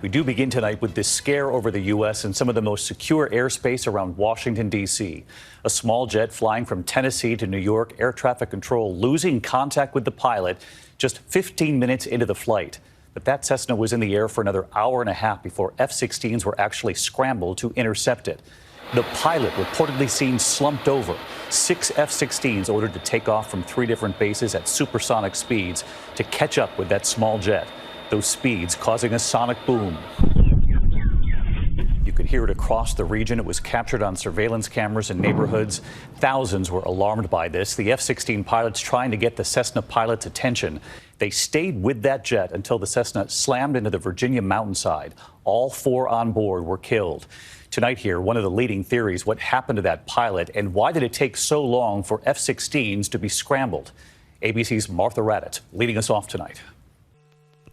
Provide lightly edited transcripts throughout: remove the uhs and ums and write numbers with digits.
We do begin tonight with this scare over the U.S. and some of the most secure airspace around Washington, D.C. A small jet flying from Tennessee to New York, air traffic control losing contact with the pilot just 15 minutes into the flight. But that Cessna was in the air for another hour and a half before F-16s were actually scrambled to intercept it. The pilot reportedly seen slumped over. 6 F-16s ordered to take off from 3 different bases at supersonic speeds to catch up with that small jet. Those speeds causing a sonic boom. You could hear it across the region. It was captured on surveillance cameras in neighborhoods. Thousands were alarmed by this. The F-16 pilots trying to get the Cessna pilot's attention. They stayed with that jet until the Cessna slammed into the Virginia mountainside. All 4 on board were killed. Tonight here, one of the leading theories, what happened to that pilot and why did it take so long for F-16s to be scrambled? ABC's Martha Raddatz leading us off tonight.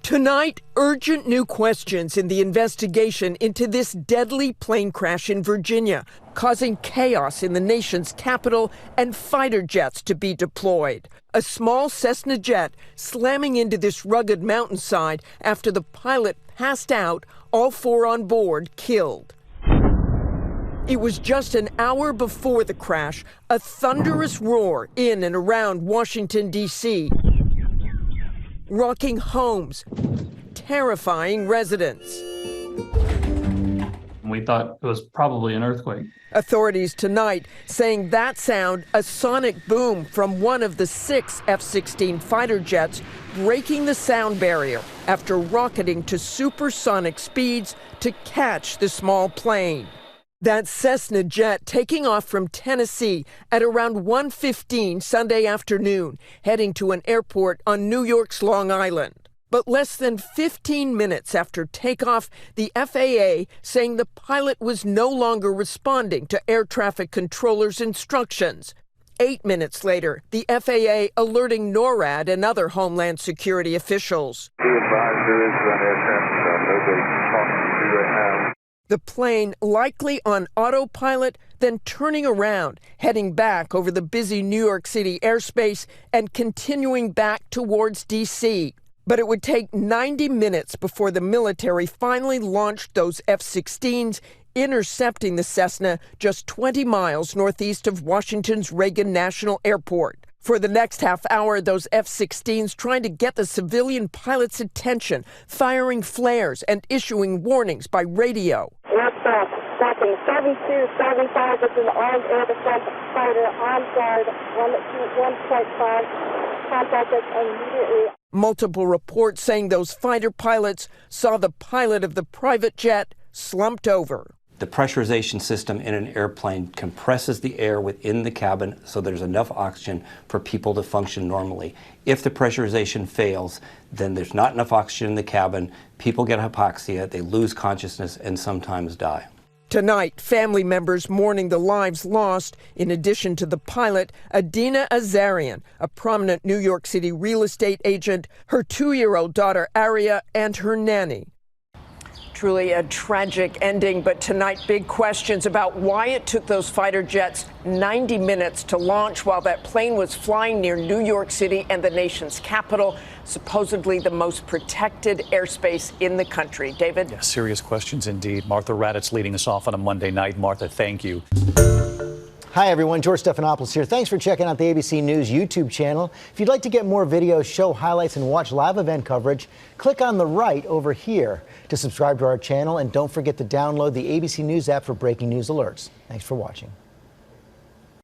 Tonight, urgent new questions in the investigation into this deadly plane crash in Virginia, causing chaos in the nation's capital and fighter jets to be deployed. A small Cessna jet slamming into this rugged mountainside after the pilot passed out, all 4 on board killed. It was just an hour before the crash, a thunderous roar in and around Washington, D.C., rocking homes, terrifying residents. We thought it was probably an earthquake. Authorities tonight saying that sound, a sonic boom from one of the 6 F-16 fighter jets, breaking the sound barrier after rocketing to supersonic speeds to catch the small plane. That Cessna jet taking off from Tennessee at around 1:15 Sunday afternoon, heading to an airport on New York's Long Island. But less than 15 minutes after takeoff, the FAA saying the pilot was no longer responding to air traffic controllers' instructions. 8 minutes later, the FAA alerting NORAD and other Homeland Security officials. The plane likely on autopilot, then turning around, heading back over the busy New York City airspace and continuing back towards D.C. But it would take 90 minutes before the military finally launched those F-16s, intercepting the Cessna just 20 miles northeast of Washington's Reagan National Airport. For the next half hour, those F-16s trying to get the civilian pilot's attention, firing flares and issuing warnings by radio. Aircraft stopping 7275 with an armed air defense fighter on guard on 1.5. Contact us immediately. Multiple reports saying those fighter pilots saw the pilot of the private jet slumped over. The pressurization system in an airplane compresses the air within the cabin so there's enough oxygen for people to function normally. If the pressurization fails, then there's not enough oxygen in the cabin, people get hypoxia, they lose consciousness, and sometimes die. Tonight, family members mourning the lives lost, in addition to the pilot, Adina Azarian, a prominent New York City real estate agent, her 2-year-old daughter Aria, and her nanny. Truly a tragic ending, but tonight big questions about why it took those fighter jets 90 minutes to launch while that plane was flying near New York City and the nation's capital, supposedly the most protected airspace in the country. David? Yeah, serious questions indeed. Martha Raddatz leading us off on a Monday night. Martha, thank you. Hi, everyone. George Stephanopoulos here. Thanks for checking out the ABC News YouTube channel. If you'd like to get more videos, show highlights, and watch live event coverage, click on the right over here to subscribe to our channel. And don't forget to download the ABC News app for breaking news alerts. Thanks for watching.